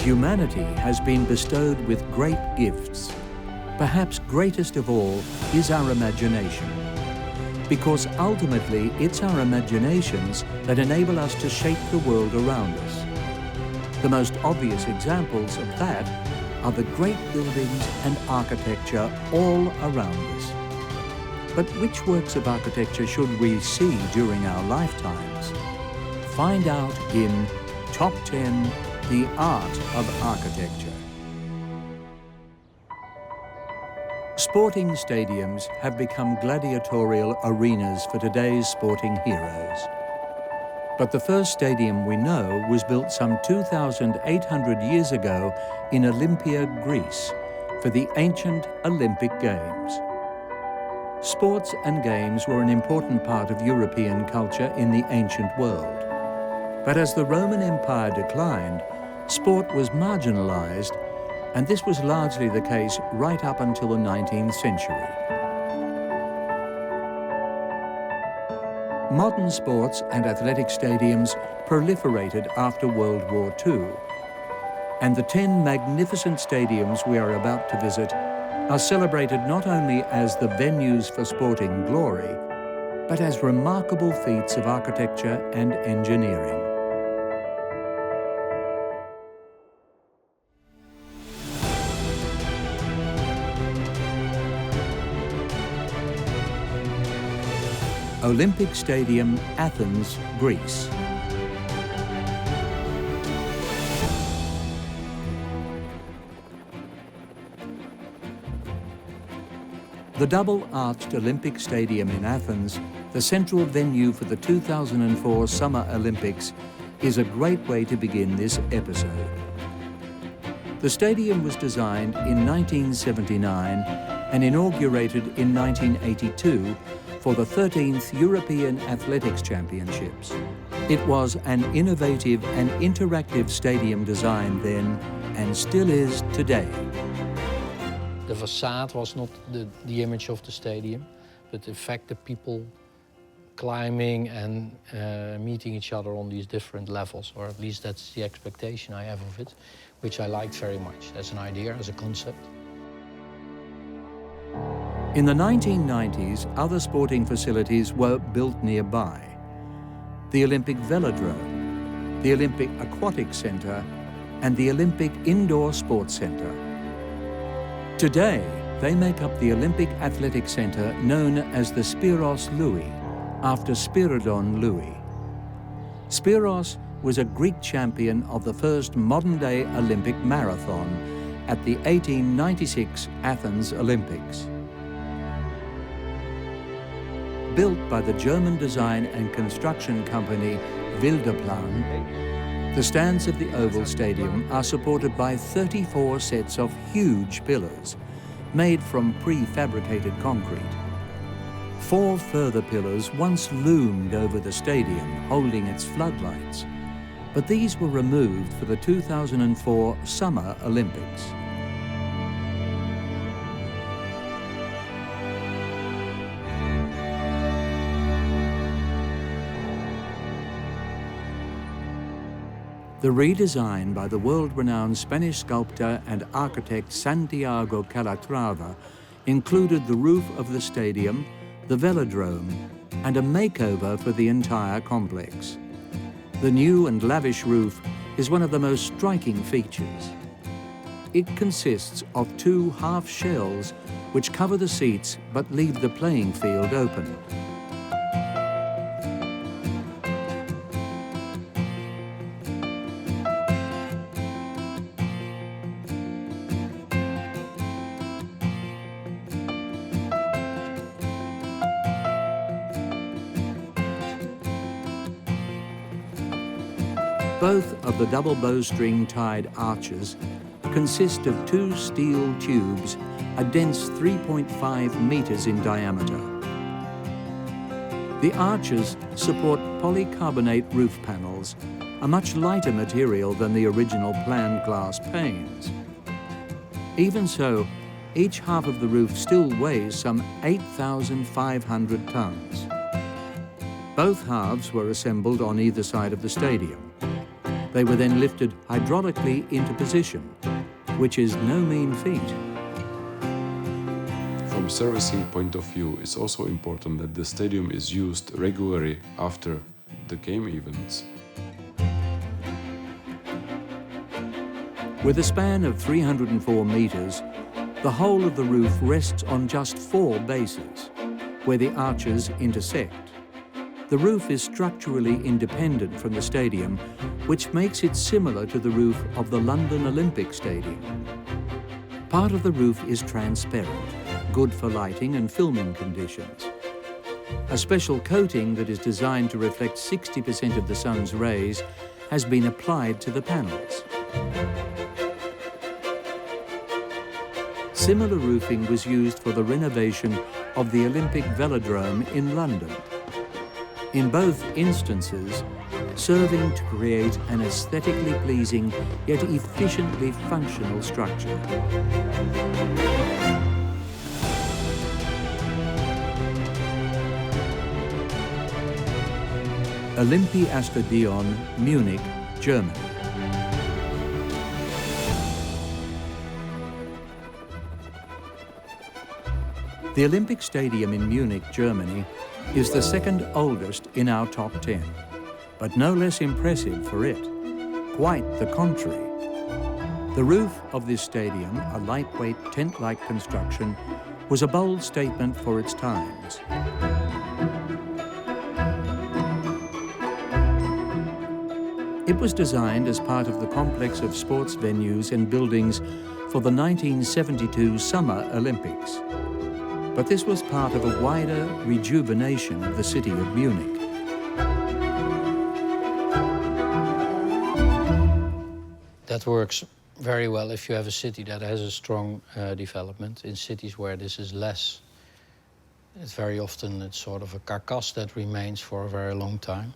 Humanity has been bestowed with great gifts. Perhaps greatest of all is our imagination, because ultimately it's our imaginations that enable us to shape the world around us. The most obvious examples of that are the great buildings and architecture all around us. But which works of architecture should we see during our lifetimes? Find out in Top 10, The Art of Architecture. Sporting stadiums have become gladiatorial arenas for today's sporting heroes. But the first stadium we know was built some 2,800 years ago in Olympia, Greece, for the ancient Olympic Games. Sports and games were an important part of European culture in the ancient world. But as the Roman Empire declined, sport was marginalized, and this was largely the case right up until the 19th century. Modern sports and athletic stadiums proliferated after World War II, and the 10 magnificent stadiums we are about to visit are celebrated not only as the venues for sporting glory, but as remarkable feats of architecture and engineering. Olympic Stadium, Athens, Greece. The double-arched Olympic Stadium in Athens, the central venue for the 2004 Summer Olympics, is a great way to begin this episode. The stadium was designed in 1979 and inaugurated in 1982 for the 13th European Athletics Championships. It was an innovative and interactive stadium design then, and still is today. The facade was not the image of the stadium, but in fact the people climbing and meeting each other on these different levels, or at least that's the expectation I have of it, which I liked very much as an idea, as a concept. In the 1990s, other sporting facilities were built nearby. The Olympic Velodrome, the Olympic Aquatic Centre, and the Olympic Indoor Sports Centre. Today, they make up the Olympic Athletic Centre known as the Spiros Louis, after Spiridon Louis. Spiros was a Greek champion of the first modern-day Olympic marathon at the 1896 Athens Olympics. Built by the German design and construction company Wildeplan, the stands of the Oval Stadium are supported by 34 sets of huge pillars made from prefabricated concrete. 4 further pillars once loomed over the stadium, holding its floodlights, but these were removed for the 2004 Summer Olympics. The redesign by the world-renowned Spanish sculptor and architect Santiago Calatrava included the roof of the stadium, the velodrome, and a makeover for the entire complex. The new and lavish roof is one of the most striking features. It consists of 2 half shells which cover the seats but leave the playing field open. Both of the double bowstring-tied arches consist of 2 steel tubes, a dense 3.5 meters in diameter. The arches support polycarbonate roof panels, a much lighter material than the original planned glass panes. Even so, each half of the roof still weighs some 8,500 tons. Both halves were assembled on either side of the stadium. They were then lifted hydraulically into position, which is no mean feat. From servicing point of view, it's also important that the stadium is used regularly after the game events. With a span of 304 meters, the whole of the roof rests on just 4 bases, where the arches intersect. The roof is structurally independent from the stadium, which makes it similar to the roof of the London Olympic Stadium. Part of the roof is transparent, good for lighting and filming conditions. A special coating that is designed to reflect 60% of the sun's rays has been applied to the panels. Similar roofing was used for the renovation of the Olympic Velodrome in London. In both instances, serving to create an aesthetically pleasing yet efficiently functional structure. Olympiastadion, Munich, Germany. The Olympic Stadium in Munich, Germany, is the second oldest in our top 10, but no less impressive for it. Quite the contrary. The roof of this stadium, a lightweight tent-like construction, was a bold statement for its times. It was designed as part of the complex of sports venues and buildings for the 1972 Summer Olympics. But this was part of a wider rejuvenation of the city of Munich. That works very well if you have a city that has a strong development. In cities where this is less, it's very often sort of a carcass that remains for a very long time.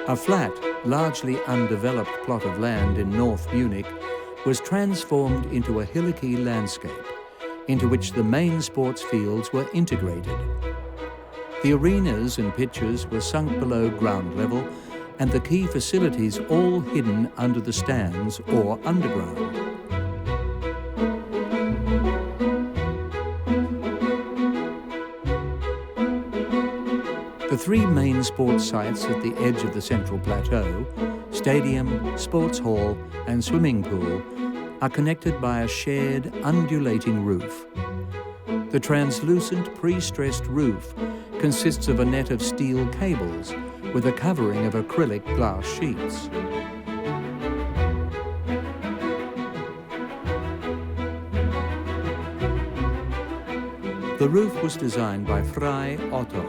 A flat, largely undeveloped plot of land in North Munich was transformed into a hillocky landscape, into which the main sports fields were integrated. The arenas and pitches were sunk below ground level, and the key facilities all hidden under the stands or underground. The 3 main sports sites at the edge of the central plateau, stadium, sports hall and swimming pool, are connected by a shared undulating roof. The translucent pre-stressed roof consists of a net of steel cables with a covering of acrylic glass sheets. The roof was designed by Frei Otto,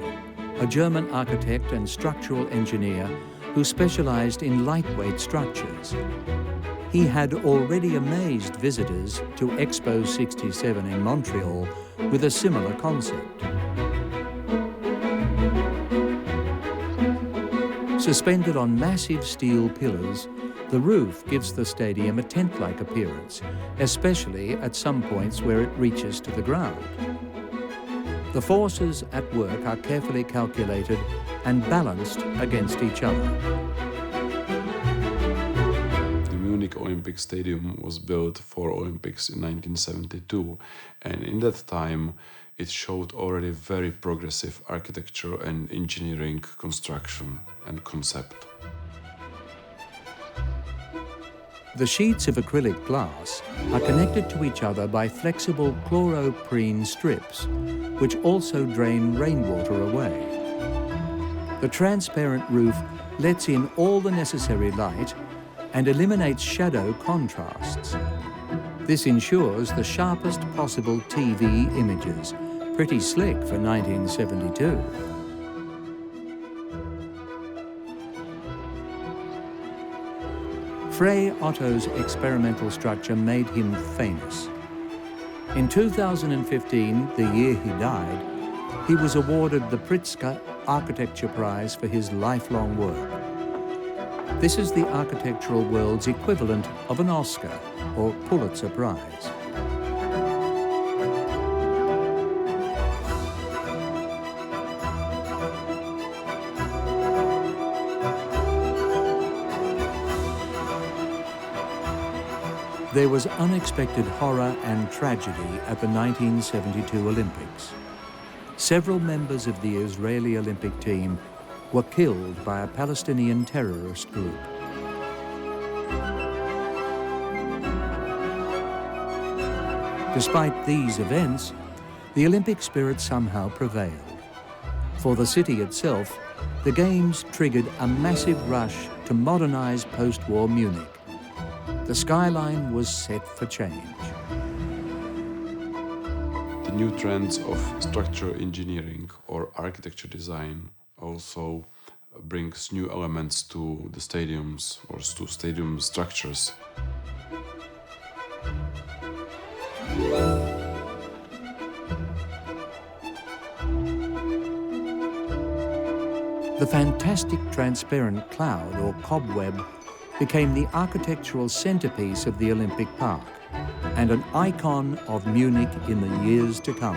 a German architect and structural engineer who specialized in lightweight structures. He had already amazed visitors to Expo 67 in Montreal with a similar concept. Suspended on massive steel pillars, the roof gives the stadium a tent-like appearance, especially at some points where it reaches to the ground. The forces at work are carefully calculated and balanced against each other. The Munich Olympic Stadium was built for Olympics in 1972, and in that time it showed already very progressive architecture and engineering construction and concept. The sheets of acrylic glass are connected to each other by flexible chloroprene strips, which also drain rainwater away. The transparent roof lets in all the necessary light and eliminates shadow contrasts. This ensures the sharpest possible TV images. Pretty slick for 1972. Frei Otto's experimental structure made him famous. In 2015, the year he died, he was awarded the Pritzker Architecture Prize for his lifelong work. This is the architectural world's equivalent of an Oscar or Pulitzer Prize. There was unexpected horror and tragedy at the 1972 Olympics. Several members of the Israeli Olympic team were killed by a Palestinian terrorist group. Despite these events, the Olympic spirit somehow prevailed. For the city itself, the Games triggered a massive rush to modernize post-war Munich. The skyline was set for change. The new trends of structural engineering or architecture design also brings new elements to the stadiums or to stadium structures. The fantastic transparent cloud or cobweb became the architectural centerpiece of the Olympic Park and an icon of Munich in the years to come.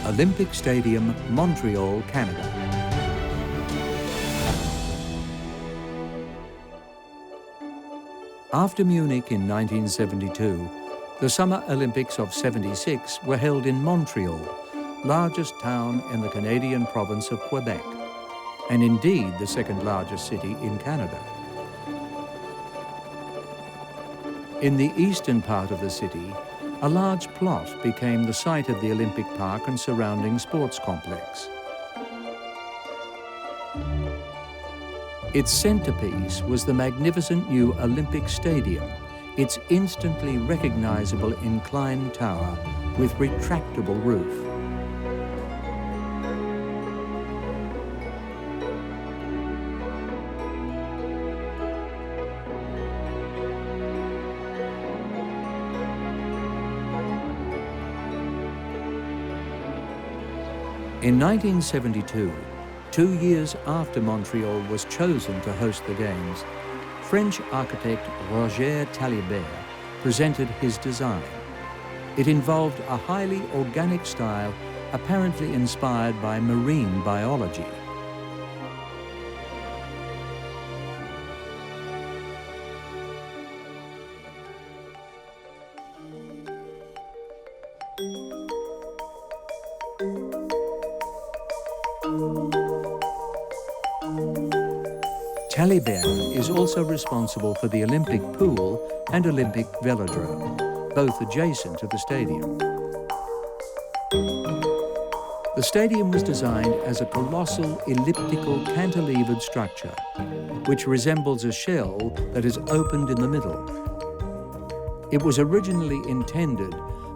Olympic Stadium, Montreal, Canada. After Munich in 1972, the Summer Olympics of '76 were held in Montreal, largest town in the Canadian province of Quebec, and indeed the second largest city in Canada. In the eastern part of the city, a large plot became the site of the Olympic Park and surrounding sports complex. Its centerpiece was the magnificent new Olympic Stadium, its instantly recognizable inclined tower with retractable roof. In 1972, 2 years after Montreal was chosen to host the Games, French architect Roger Talibert presented his design. It involved a highly organic style apparently inspired by marine biology. Talibert is also responsible for the Olympic pool and Olympic velodrome, both adjacent to the stadium. The stadium was designed as a colossal elliptical cantilevered structure, which resembles a shell that is opened in the middle. It was originally intended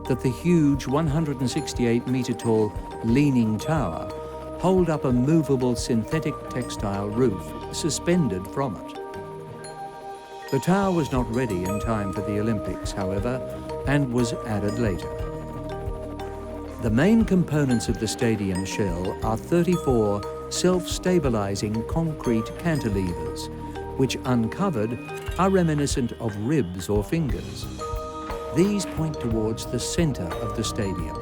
that the huge 168-meter-tall leaning tower hold up a movable synthetic textile roof suspended from it. The tower was not ready in time for the Olympics, however, and was added later. The main components of the stadium shell are 34 self-stabilizing concrete cantilevers, which uncovered are reminiscent of ribs or fingers. These point towards the center of the stadium.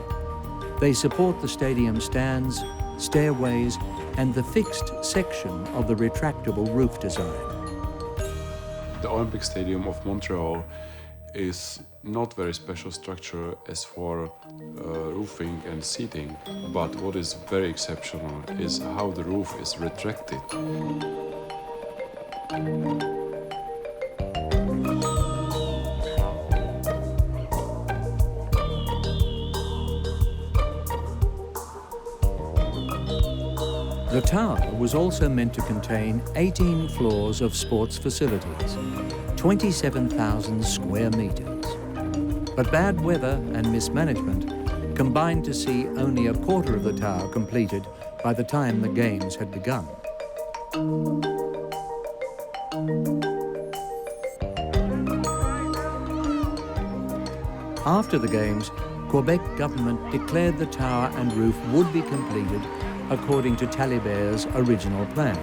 They support the stadium stands, stairways, and the fixed section of the retractable roof design. The Olympic Stadium of Montreal is not very special structure as for roofing and seating, but what is very exceptional is how the roof is retracted. The tower was also meant to contain 18 floors of sports facilities, 27,000 square meters. But bad weather and mismanagement combined to see only a quarter of the tower completed by the time the Games had begun. After the Games, Quebec government declared the tower and roof would be completed according to Taliber's original plan.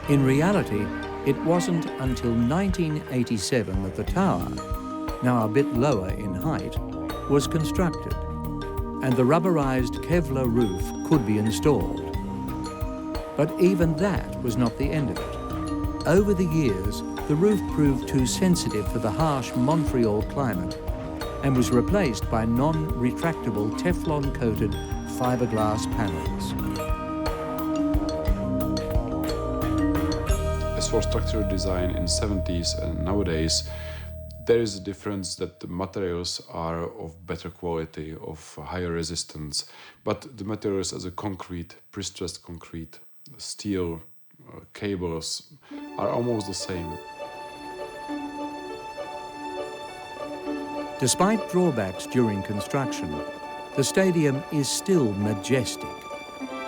In reality, it wasn't until 1987 that the tower, now a bit lower in height, was constructed, and the rubberized Kevlar roof could be installed. But even that was not the end of it. Over the years, the roof proved too sensitive for the harsh Montreal climate and was replaced by non-retractable Teflon-coated fiberglass panels. As for structural design in 70s and nowadays, there is a difference that the materials are of better quality, of higher resistance, but the materials as a concrete, pre-stressed concrete, steel, cables are almost the same. Despite drawbacks during construction, the stadium is still majestic.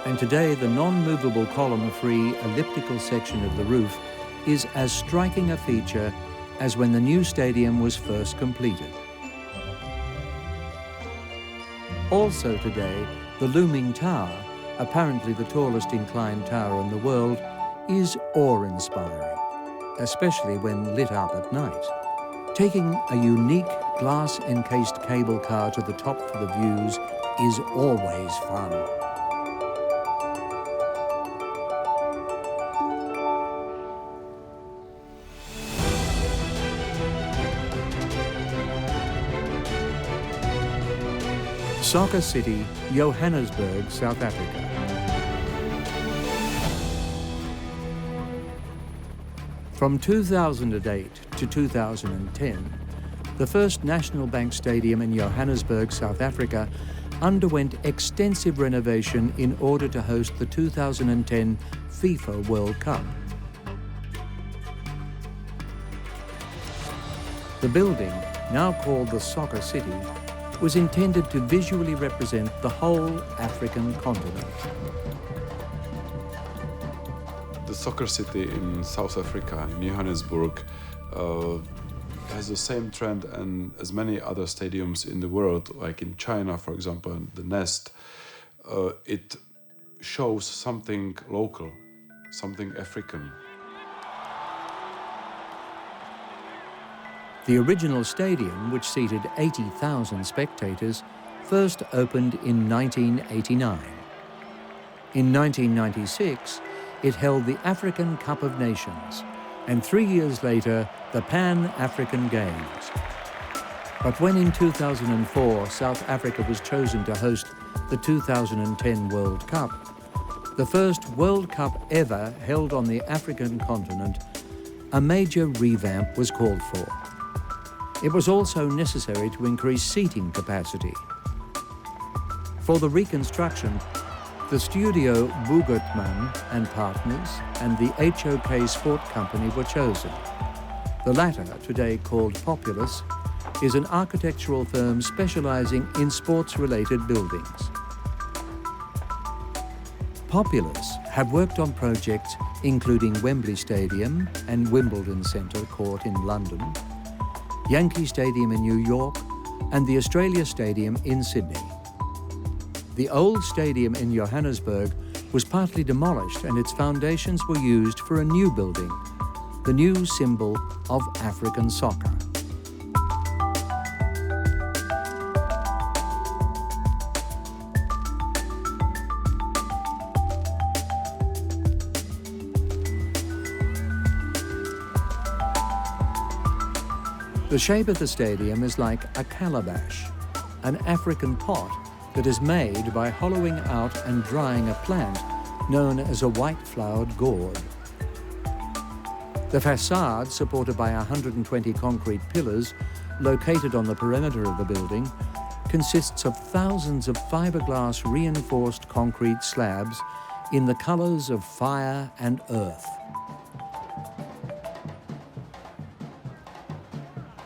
And today the non-movable column-free elliptical section of the roof is as striking a feature as when the new stadium was first completed. Also today, the looming tower, apparently the tallest inclined tower in the world, is awe-inspiring, especially when lit up at night. Taking a unique glass-encased cable car to the top for the views is always fun. Soccer city, Johannesburg, South Africa. From 2008 to 2010, the first National Bank Stadium in Johannesburg, South Africa, underwent extensive renovation in order to host the 2010 FIFA World Cup. The building, now called the Soccer City, was intended to visually represent the whole African continent. The soccer city in South Africa, in Johannesburg, has the same trend and as many other stadiums in the world, like in China, for example, the Nest. It shows something local, something African. The original stadium, which seated 80,000 spectators, first opened in 1989. In 1996, it held the African Cup of Nations, and 3 years later, the Pan-African Games. But when in 2004, South Africa was chosen to host the 2010 World Cup, the first World Cup ever held on the African continent, a major revamp was called for. It was also necessary to increase seating capacity. For the reconstruction, the studio Bugertman and Partners and the HOK Sport Company were chosen. The latter, today called Populous, is an architectural firm specializing in sports-related buildings. Populous have worked on projects including Wembley Stadium and Wimbledon Centre Court in London, Yankee Stadium in New York, and the Australia Stadium in Sydney. The old stadium in Johannesburg was partly demolished and its foundations were used for a new building, the new symbol of African soccer. The shape of the stadium is like a calabash, an African pot that is made by hollowing out and drying a plant known as a white-flowered gourd. The facade, supported by 120 concrete pillars located on the perimeter of the building, consists of thousands of fiberglass reinforced concrete slabs in the colors of fire and earth.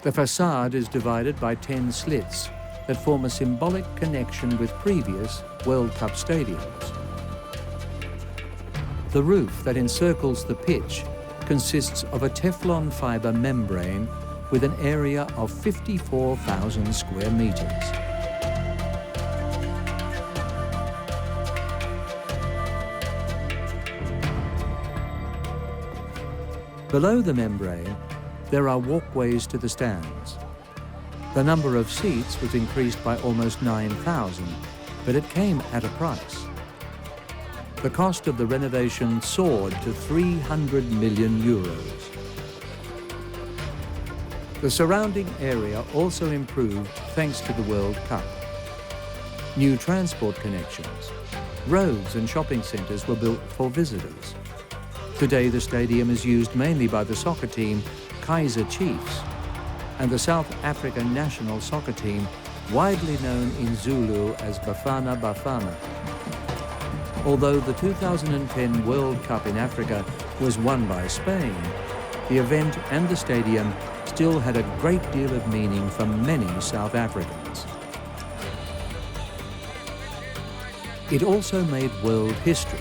The facade is divided by 10 slits that form a symbolic connection with previous World Cup stadiums. The roof that encircles the pitch consists of a Teflon fiber membrane with an area of 54,000 square meters. Below the membrane, there are walkways to the stands. The number of seats was increased by almost 9,000, but it came at a price. The cost of the renovation soared to 300 million euros. The surrounding area also improved thanks to the World Cup. New transport connections, roads and shopping centres were built for visitors. Today the stadium is used mainly by the soccer team Kaizer Chiefs and the South African national soccer team, widely known in Zulu as Bafana Bafana. Although the 2010 World Cup in Africa was won by Spain, the event and the stadium still had a great deal of meaning for many South Africans. It also made world history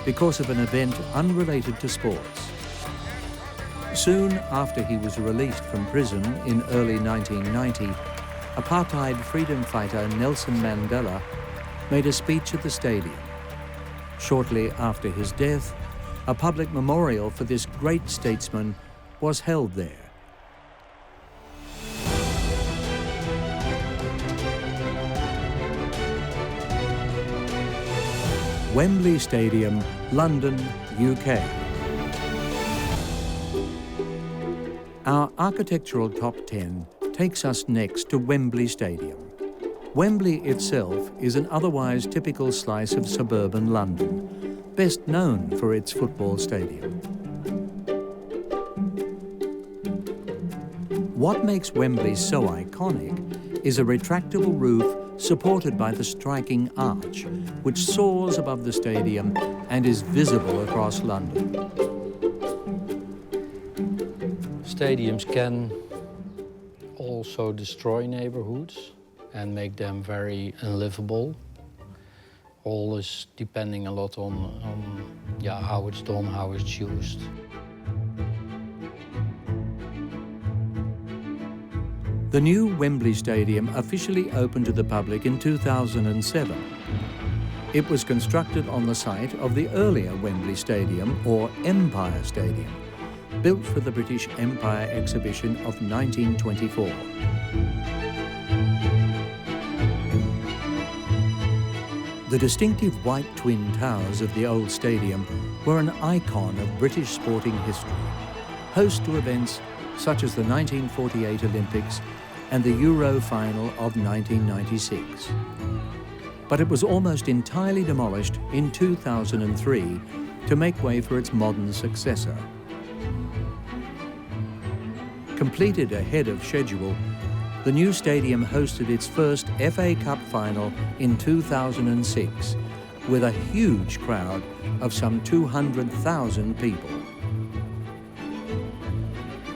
because of an event unrelated to sports. Soon after he was released from prison in early 1990, apartheid freedom fighter Nelson Mandela made a speech at the stadium. Shortly after his death, a public memorial for this great statesman was held there. Wembley Stadium, London, UK. Our architectural top 10 takes us next to Wembley Stadium. Wembley itself is an otherwise typical slice of suburban London, best known for its football stadium. What makes Wembley so iconic is a retractable roof supported by the striking arch, which soars above the stadium and is visible across London. Stadiums can also destroy neighborhoods and make them very unlivable. All is depending a lot on how it's done, how it's used. The new Wembley Stadium officially opened to the public in 2007. It was constructed on the site of the earlier Wembley Stadium, or Empire Stadium, built for the British Empire exhibition of 1924. The distinctive white twin towers of the old stadium were an icon of British sporting history, host to events such as the 1948 Olympics and the Euro final of 1996. But it was almost entirely demolished in 2003 to make way for its modern successor. Completed ahead of schedule, the new stadium hosted its first FA Cup final in 2006 with a huge crowd of some 200,000 people.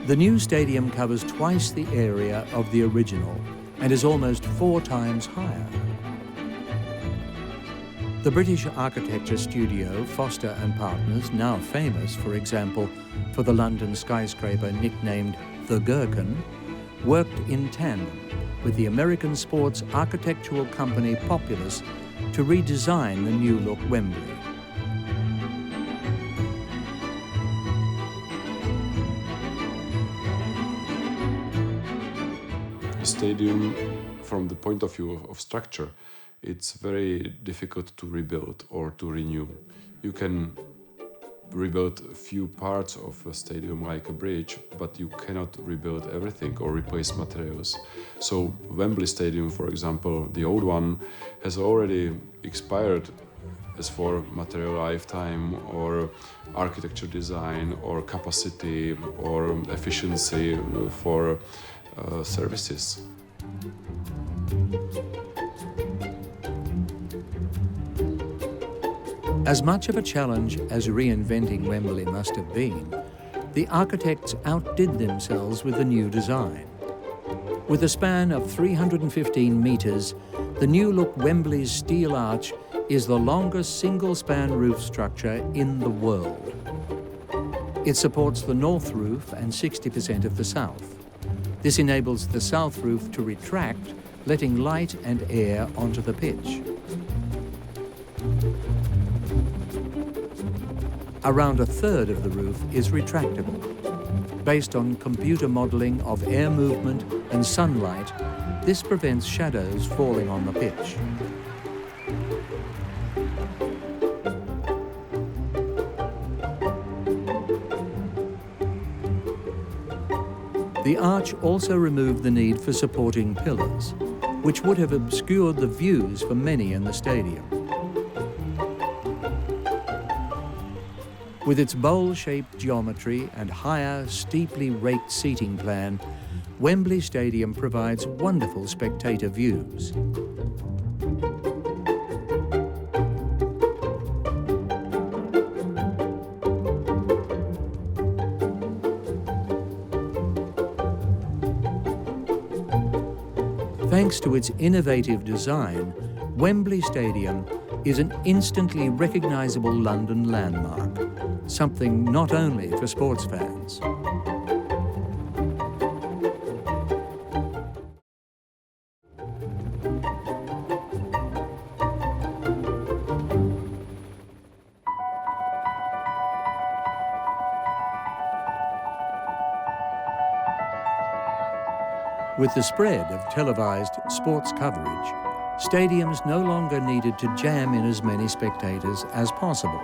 The new stadium covers twice the area of the original and is almost 4 times higher. The British architecture studio Foster & Partners, now famous, for example, for the London skyscraper nicknamed the Gherkin, worked in tandem with the American sports architectural company Populous to redesign the new-look Wembley. Stadium, from the point of view of structure, it's very difficult to rebuild or to renew. You can rebuild a few parts of a stadium like a bridge, but you cannot rebuild everything or replace materials. So Wembley Stadium, for example, the old one, has already expired as for material lifetime or architecture design or capacity or efficiency for services. As much of a challenge as reinventing Wembley must have been, the architects outdid themselves with the new design. With a span of 315 metres, the new-look Wembley's steel arch is the longest single-span roof structure in the world. It supports the north roof and 60% of the south. This enables the south roof to retract, letting light and air onto the pitch. Around a third of the roof is retractable. Based on computer modelling of air movement and sunlight, this prevents shadows falling on the pitch. The arch also removed the need for supporting pillars, which would have obscured the views for many in the stadium. With its bowl-shaped geometry and higher, steeply raked seating plan, Wembley Stadium provides wonderful spectator views. Thanks to its innovative design, Wembley Stadium is an instantly recognisable London landmark, something not only for sports fans. With the spread of televised sports coverage, stadiums no longer needed to jam in as many spectators as possible.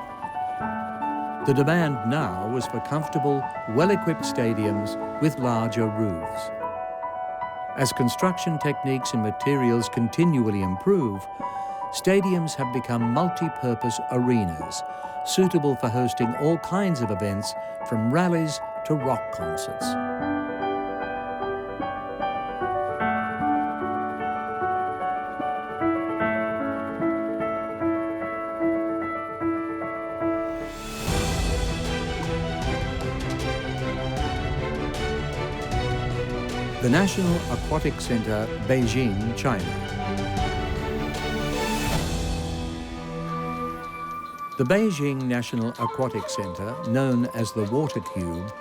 The demand now was for comfortable, well-equipped stadiums with larger roofs. As construction techniques and materials continually improve, stadiums have become multi-purpose arenas, suitable for hosting all kinds of events, from rallies to rock concerts. The National Aquatic Center, Beijing, China. The Beijing National Aquatic Center, known as the Water Cube,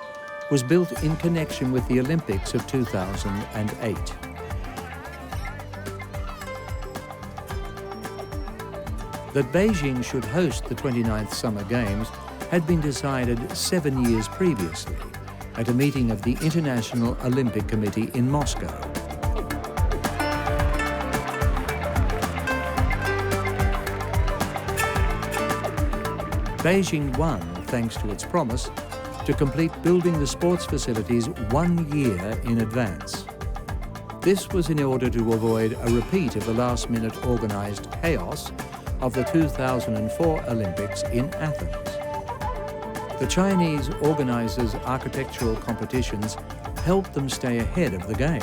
was built in connection with the Olympics of 2008. That Beijing should host the 29th Summer Games had been decided 7 years previously, at a meeting of the International Olympic Committee in Moscow. Beijing won thanks to its promise to complete building the sports facilities 1 year in advance. This was in order to avoid a repeat of the last-minute organised chaos of the 2004 Olympics in Athens. The Chinese organisers' architectural competitions helped them stay ahead of the game.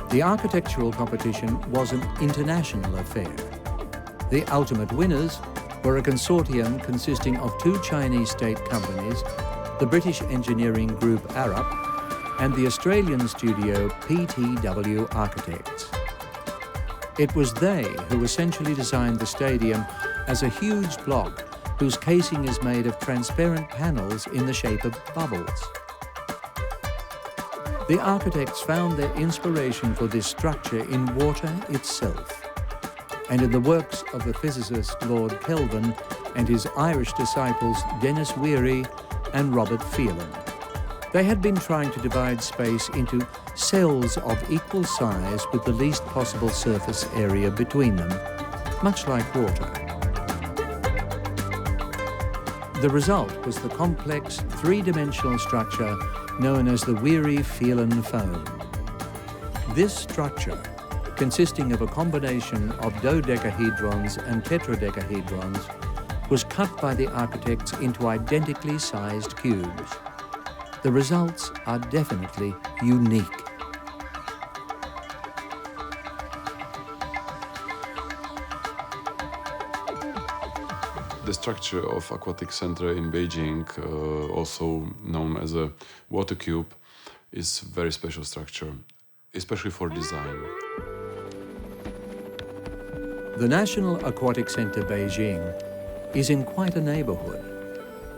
The architectural competition was an international affair. The ultimate winners were a consortium consisting of 2 Chinese state companies, the British engineering group Arup and the Australian studio PTW Architects. It was they who essentially designed the stadium as a huge block whose casing is made of transparent panels in the shape of bubbles. The architects found their inspiration for this structure in water itself, and in the works of the physicist Lord Kelvin and his Irish disciples Denis Weary and Robert Phelan. They had been trying to divide space into cells of equal size with the least possible surface area between them, much like water. The result was the complex three-dimensional structure known as the Weary-Phelan foam. This structure, consisting of a combination of dodecahedrons and tetradecahedrons, was cut by the architects into identically sized cubes. The results are definitely unique. The structure of Aquatic Center in Beijing, also known as a water cube, is a very special structure, especially for design. The National Aquatic Center Beijing is in quite a neighborhood.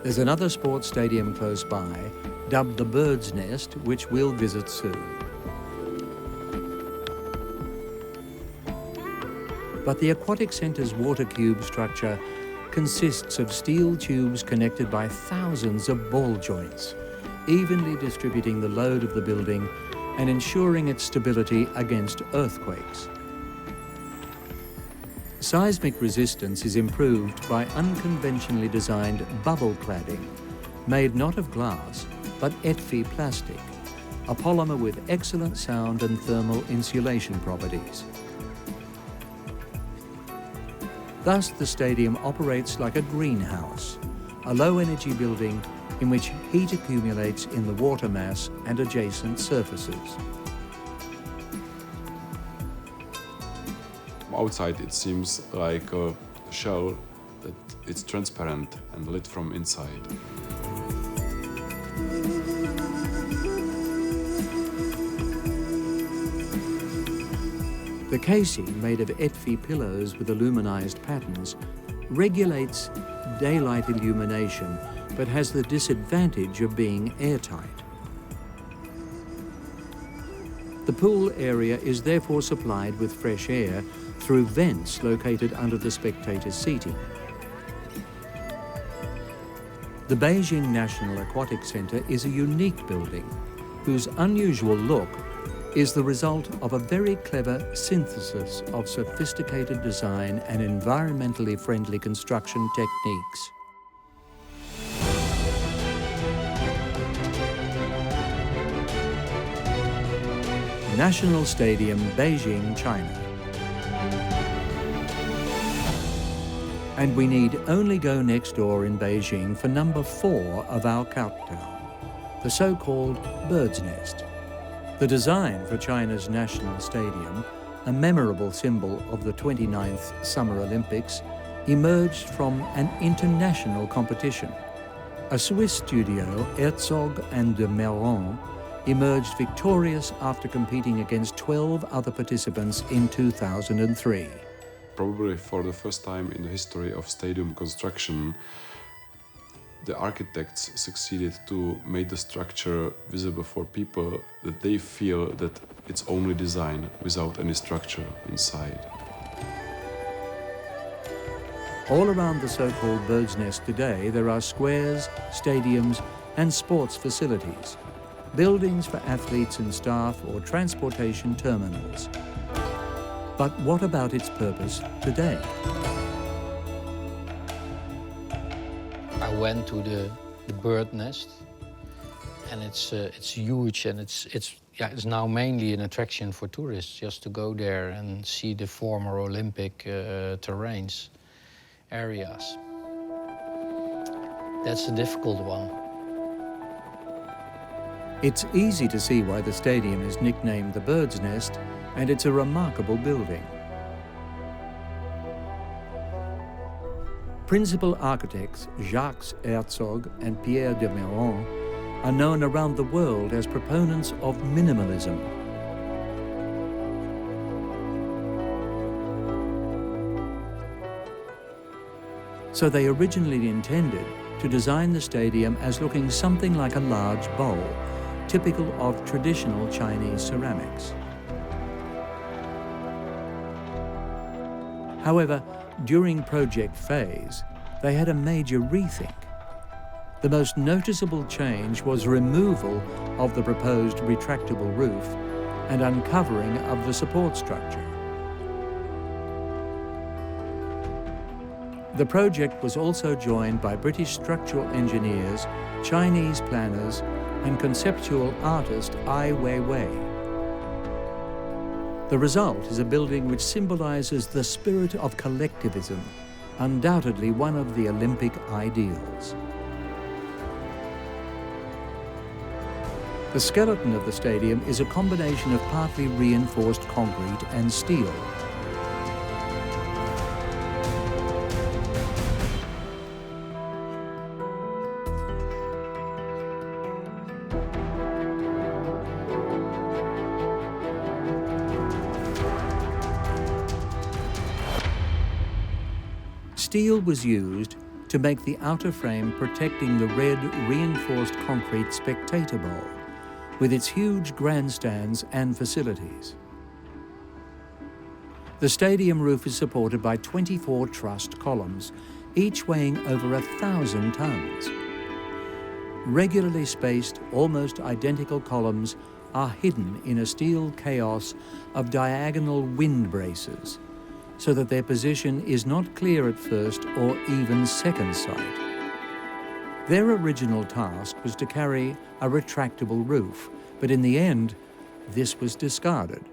There's another sports stadium close by, dubbed the Bird's Nest, which we'll visit soon. But the aquatic centre's water cube structure consists of steel tubes connected by thousands of ball joints, evenly distributing the load of the building and ensuring its stability against earthquakes. Seismic resistance is improved by unconventionally designed bubble cladding, made not of glass, but ETFI plastic, a polymer with excellent sound and thermal insulation properties. Thus, the stadium operates like a greenhouse, a low-energy building in which heat accumulates in the water mass and adjacent surfaces. Outside it seems like a shell that it's transparent and lit from inside. The casing, made of ETFI pillows with aluminized patterns, regulates daylight illumination but has the disadvantage of being airtight. The pool area is therefore supplied with fresh air through vents located under the spectators' seating. The Beijing National Aquatic Centre is a unique building whose unusual look is the result of a very clever synthesis of sophisticated design and environmentally friendly construction techniques. National Stadium, Beijing, China. And we need only go next door in Beijing for number 4 of our countdown, the so-called bird's nest. The design for China's national stadium, a memorable symbol of the 29th Summer Olympics, emerged from an international competition. A Swiss studio, Herzog and de Meuron, emerged victorious after competing against 12 other participants in 2003. Probably for the first time in the history of stadium construction, the architects succeeded to make the structure visible for people that they feel that it's only design without any structure inside. All around the so-called bird's nest today, there are squares, stadiums, and sports facilities, buildings for athletes and staff or transportation terminals. But what about its purpose today? I went to the bird nest, and it's huge, and it's now mainly an attraction for tourists, just to go there and see the former Olympic terrains, areas. That's a difficult one. It's easy to see why the stadium is nicknamed the bird's nest, and it's a remarkable building. Principal architects Jacques Herzog and Pierre de Meuron are known around the world as proponents of minimalism. So they originally intended to design the stadium as looking something like a large bowl, typical of traditional Chinese ceramics. However, during project phase, they had a major rethink. The most noticeable change was removal of the proposed retractable roof and uncovering of the support structure. The project was also joined by British structural engineers, Chinese planners, and conceptual artist Ai Weiwei. The result is a building which symbolizes the spirit of collectivism, undoubtedly one of the Olympic ideals. The skeleton of the stadium is a combination of partly reinforced concrete and steel. Steel was used to make the outer frame protecting the red reinforced concrete spectator bowl, with its huge grandstands and facilities. The stadium roof is supported by 24 trussed columns, each weighing over 1,000 tons. Regularly spaced, almost identical columns are hidden in a steel chaos of diagonal wind braces, so that their position is not clear at first or even second sight. Their original task was to carry a retractable roof, but in the end, this was discarded.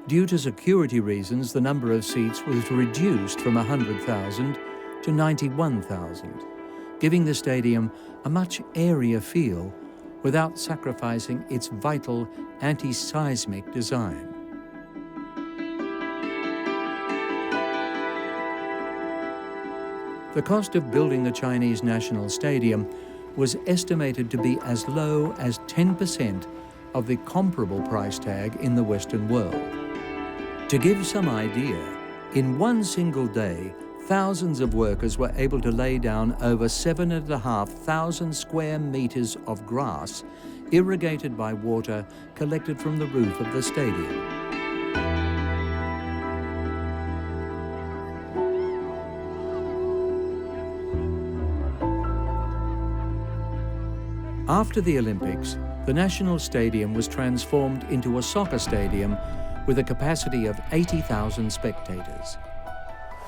Due to security reasons, the number of seats was reduced from 100,000 to 91,000, giving the stadium a much airier feel without sacrificing its vital anti-seismic design. The cost of building the Chinese National Stadium was estimated to be as low as 10% of the comparable price tag in the Western world. To give some idea, in one single day, thousands of workers were able to lay down over 7,500 square meters of grass, irrigated by water collected from the roof of the stadium. After the Olympics, the National Stadium was transformed into a soccer stadium with a capacity of 80,000 spectators.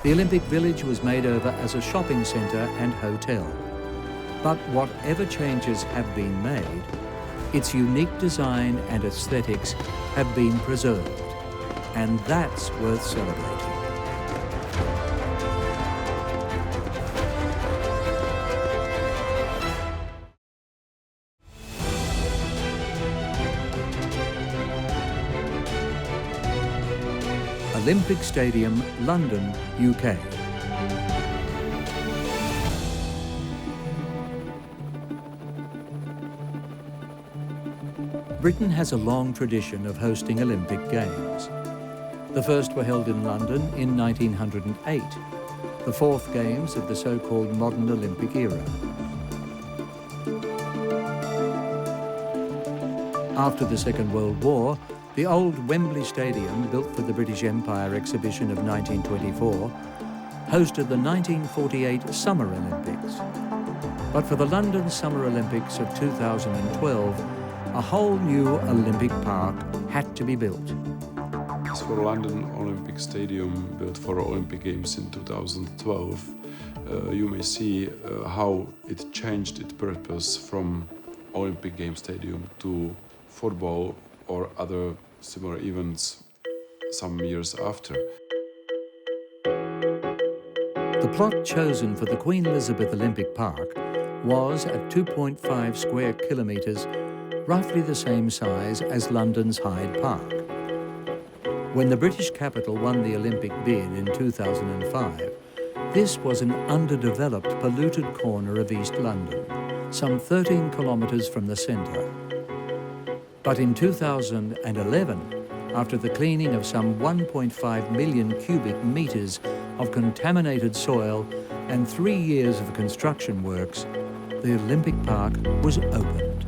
The Olympic Village was made over as a shopping centre and hotel. But whatever changes have been made, its unique design and aesthetics have been preserved, and that's worth celebrating. Olympic Stadium, London, UK. Britain has a long tradition of hosting Olympic Games. The first were held in London in 1908, the fourth Games of the so-called modern Olympic era. After the Second World War, the old Wembley Stadium, built for the British Empire exhibition of 1924, hosted the 1948 Summer Olympics. But for the London Summer Olympics of 2012, a whole new Olympic Park had to be built. As for London Olympic Stadium, built for Olympic Games in 2012, you may see how it changed its purpose from Olympic Games Stadium to football or other similar events some years after. The plot chosen for the Queen Elizabeth Olympic Park was at 2.5 square kilometres, roughly the same size as London's Hyde Park. When the British capital won the Olympic bid in 2005, this was an underdeveloped, polluted corner of East London, some 13 kilometres from the centre. But in 2011, after the cleaning of some 1.5 million cubic metres of contaminated soil and 3 years of construction works, the Olympic Park was opened.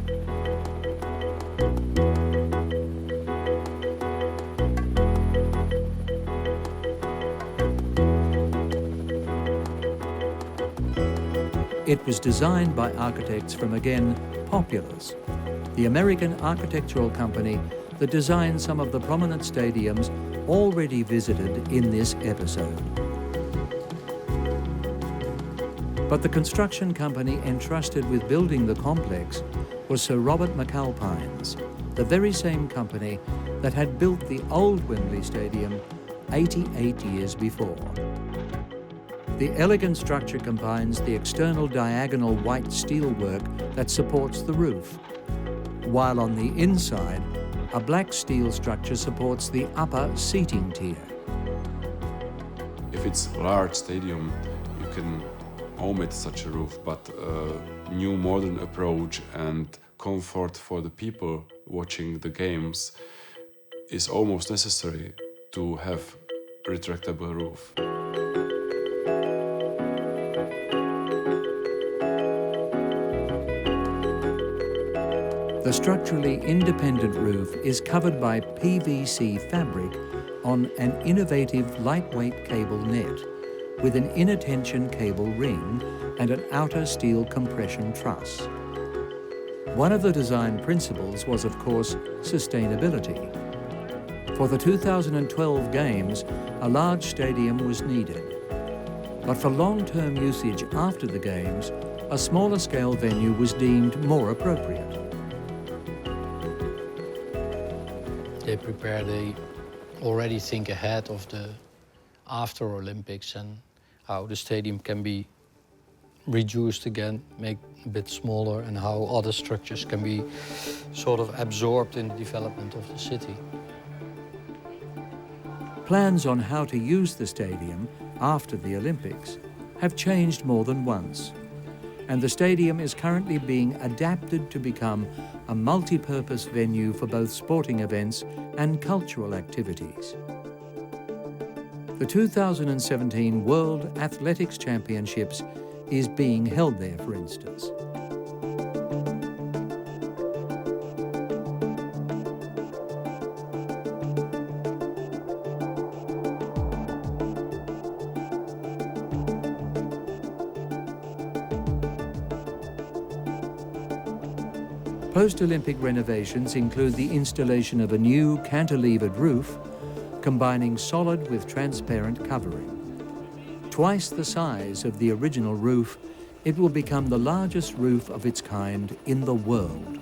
It was designed by architects from, again, Populous, the American architectural company that designed some of the prominent stadiums already visited in this episode. But the construction company entrusted with building the complex was Sir Robert McAlpine's, the very same company that had built the old Wembley Stadium 88 years before. The elegant structure combines the external diagonal white steelwork that supports the roof, while on the inside, a black steel structure supports the upper seating tier. If it's a large stadium, you can omit such a roof, but a new modern approach and comfort for the people watching the games is almost necessary to have a retractable roof. The structurally independent roof is covered by PVC fabric on an innovative lightweight cable net with an inner tension cable ring and an outer steel compression truss. One of the design principles was, of course, sustainability. For the 2012 Games, a large stadium was needed. But for long-term usage after the Games, a smaller scale venue was deemed more appropriate. They already think ahead of the after Olympics and how the stadium can be reduced again, make a bit smaller, and how other structures can be sort of absorbed in the development of the city. Plans on how to use the stadium after the Olympics have changed more than once, and the stadium is currently being adapted to become a multi-purpose venue for both sporting events and cultural activities. The 2017 World Athletics Championships is being held there, for instance. Post-Olympic renovations include the installation of a new cantilevered roof, combining solid with transparent covering. Twice the size of the original roof, it will become the largest roof of its kind in the world.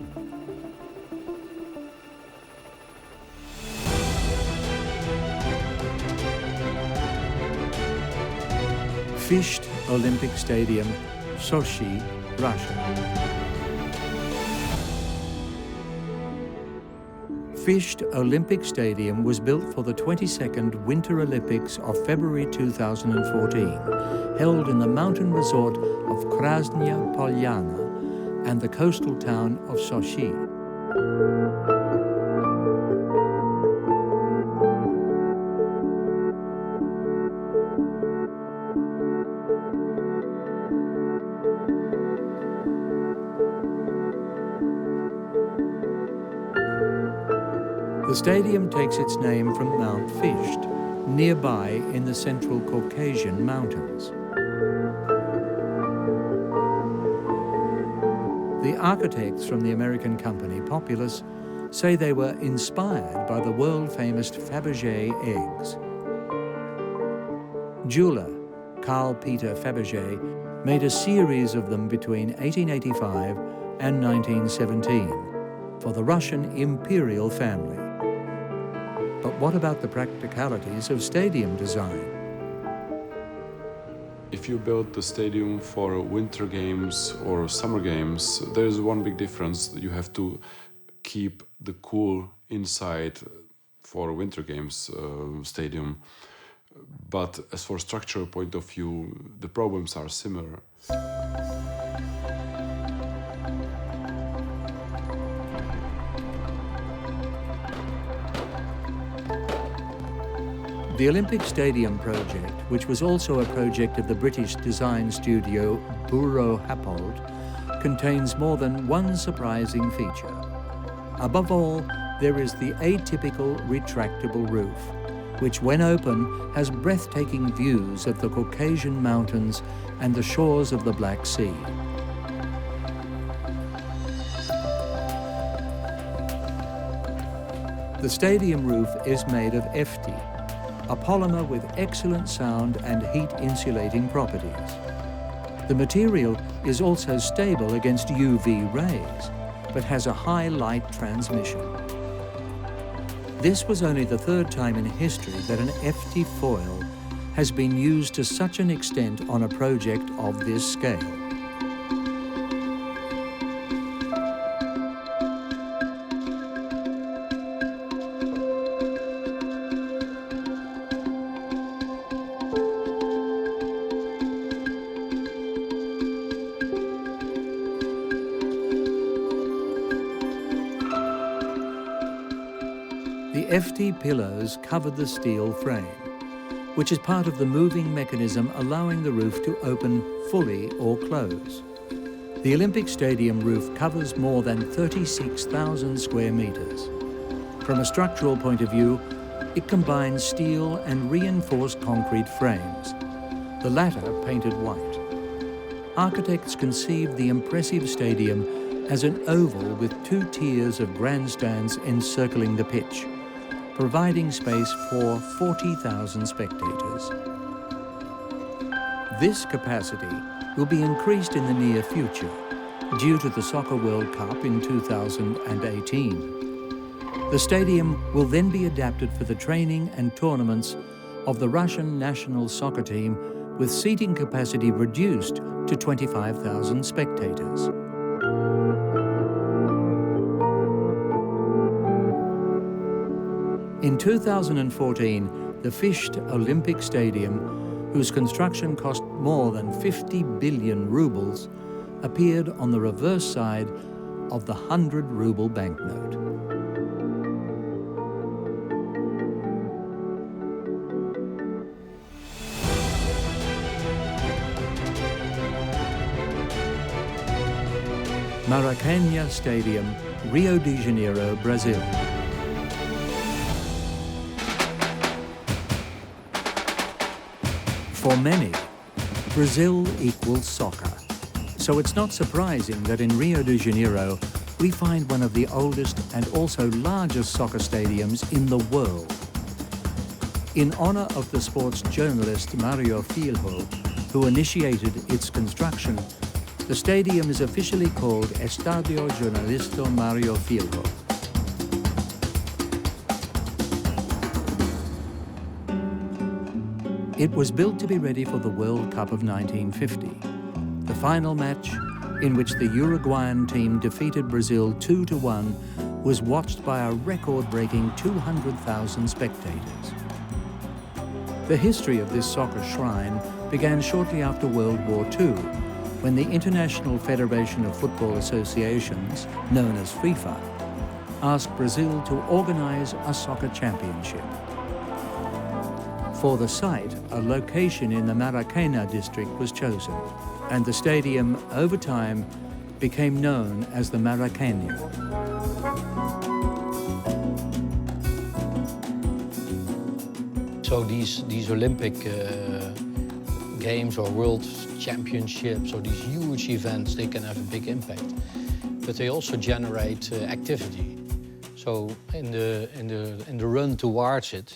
Fished Olympic Stadium, Sochi, Russia. Fished Olympic Stadium was built for the 22nd Winter Olympics of February 2014, held in the mountain resort of Krasnaya Polyana and the coastal town of Sochi. The stadium takes its name from Mount Fished, nearby in the Central Caucasian Mountains. The architects from the American company Populous say they were inspired by the world-famous Fabergé eggs. Jeweler Carl Peter Fabergé made a series of them between 1885 and 1917 for the Russian imperial family. But what about the practicalities of stadium design? If you build the stadium for winter games or summer games, there's one big difference. You have to keep the cool inside for winter games stadium. But as for structural point of view, the problems are similar. The Olympic Stadium project, which was also a project of the British design studio Buro Happold, contains more than one surprising feature. Above all, there is the atypical retractable roof, which when open has breathtaking views of the Caucasian Mountains and the shores of the Black Sea. The stadium roof is made of FT, a polymer with excellent sound and heat insulating properties. The material is also stable against UV rays, but has a high light transmission. This was only the third time in history that an FT foil has been used to such an extent on a project of this scale. The FT pillows covered the steel frame, which is part of the moving mechanism allowing the roof to open fully or close. The Olympic Stadium roof covers more than 36,000 square meters. From a structural point of view, It combines steel and reinforced concrete frames, the latter painted white. Architects conceived the impressive stadium as an oval with 2 tiers of grandstands encircling the pitch, providing space for 40,000 spectators. This capacity will be increased in the near future due to the Soccer World Cup in 2018. The stadium will then be adapted for the training and tournaments of the Russian national soccer team, with seating capacity reduced to 25,000 spectators. In 2014, the Fisht Olympic Stadium, whose construction cost more than 50 billion rubles, appeared on the reverse side of the 100-ruble banknote. Maracanã Stadium, Rio de Janeiro, Brazil. For many, Brazil equals soccer. So it's not surprising that in Rio de Janeiro, we find one of the oldest and also largest soccer stadiums in the world. In honor of the sports journalist Mario Filho, who initiated its construction, the stadium is officially called Estadio Jornalista Mario Filho. It was built to be ready for the World Cup of 1950. The final match, in which the Uruguayan team defeated Brazil 2-1, was watched by a record-breaking 200,000 spectators. The history of this soccer shrine began shortly after World War II, when the International Federation of Football Associations, known as FIFA, asked Brazil to organize a soccer championship. For the site, a location in the Maracanã district was chosen, and the stadium, over time, became known as the Maracanã. So these Olympic Games or World Championships or these huge events, they can have a big impact. But they also generate activity. So in the run towards it,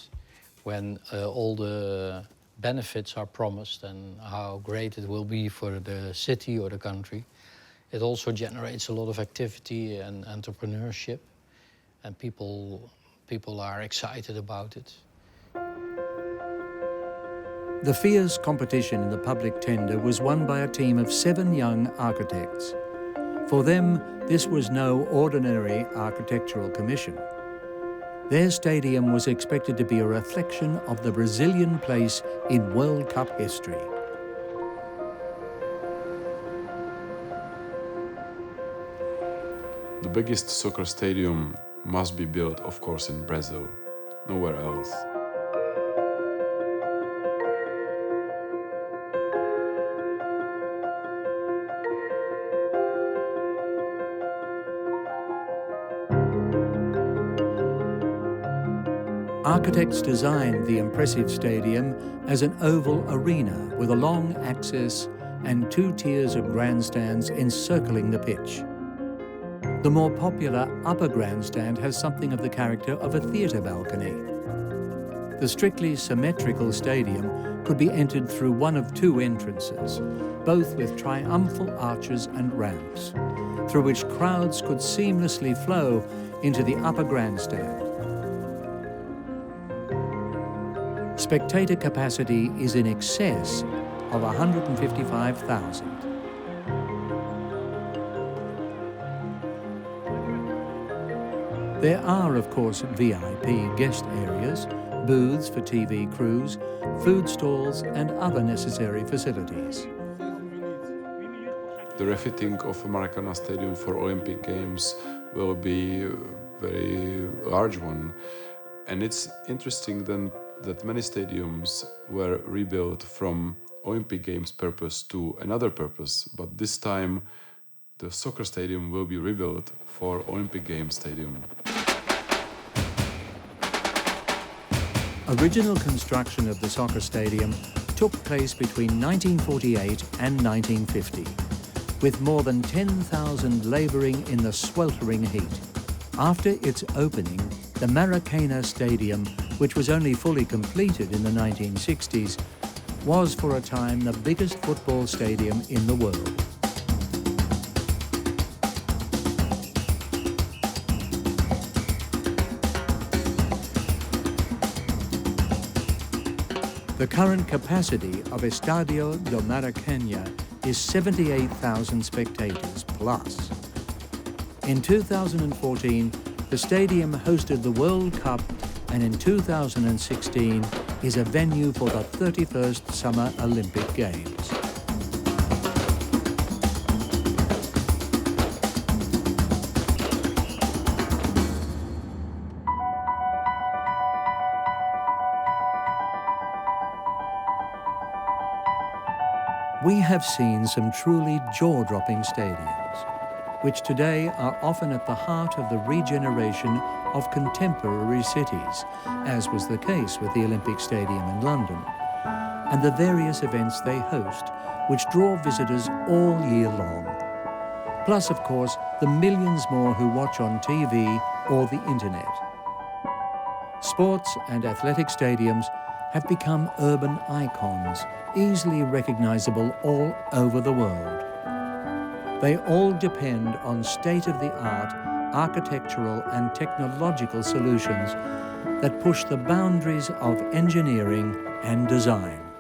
when all the benefits are promised and how great it will be for the city or the country, it also generates a lot of activity and entrepreneurship, and people are excited about it. The fierce competition in the public tender was won by a team of 7 young architects. For them, this was no ordinary architectural commission. Their stadium was expected to be a reflection of the Brazilian place in World Cup history. The biggest soccer stadium must be built, of course, in Brazil, nowhere else. Architects designed the impressive stadium as an oval arena with a long axis and 2 tiers of grandstands encircling the pitch. The more popular upper grandstand has something of the character of a theatre balcony. The strictly symmetrical stadium could be entered through one of 2 entrances, both with triumphal arches and ramps, through which crowds could seamlessly flow into the upper grandstand. Spectator capacity is in excess of 155,000. There are, of course, VIP guest areas, booths for TV crews, food stalls, and other necessary facilities. The refitting of Maracanã Stadium for Olympic Games will be a very large one. And it's interesting then that many stadiums were rebuilt from Olympic Games purpose to another purpose, but this time the soccer stadium will be rebuilt for Olympic Games stadium. Original construction of the soccer stadium took place between 1948 and 1950, with more than 10,000 labouring in the sweltering heat. After its opening, the Maracanã Stadium, which was only fully completed in the 1960s, was for a time the biggest football stadium in the world. The current capacity of Estadio do Maracanã is 78,000 spectators plus. In 2014, the stadium hosted the World Cup, and in 2016 is a venue for the 31st Summer Olympic Games. We have seen some truly jaw-dropping stadiums, which today are often at the heart of the regeneration of contemporary cities, as was the case with the Olympic Stadium in London, and the various events they host, which draw visitors all year long. Plus, of course, the millions more who watch on TV or the internet. Sports and athletic stadiums have become urban icons, easily recognizable all over the world. They all depend on state-of-the-art architectural and technological solutions that push the boundaries of engineering and design.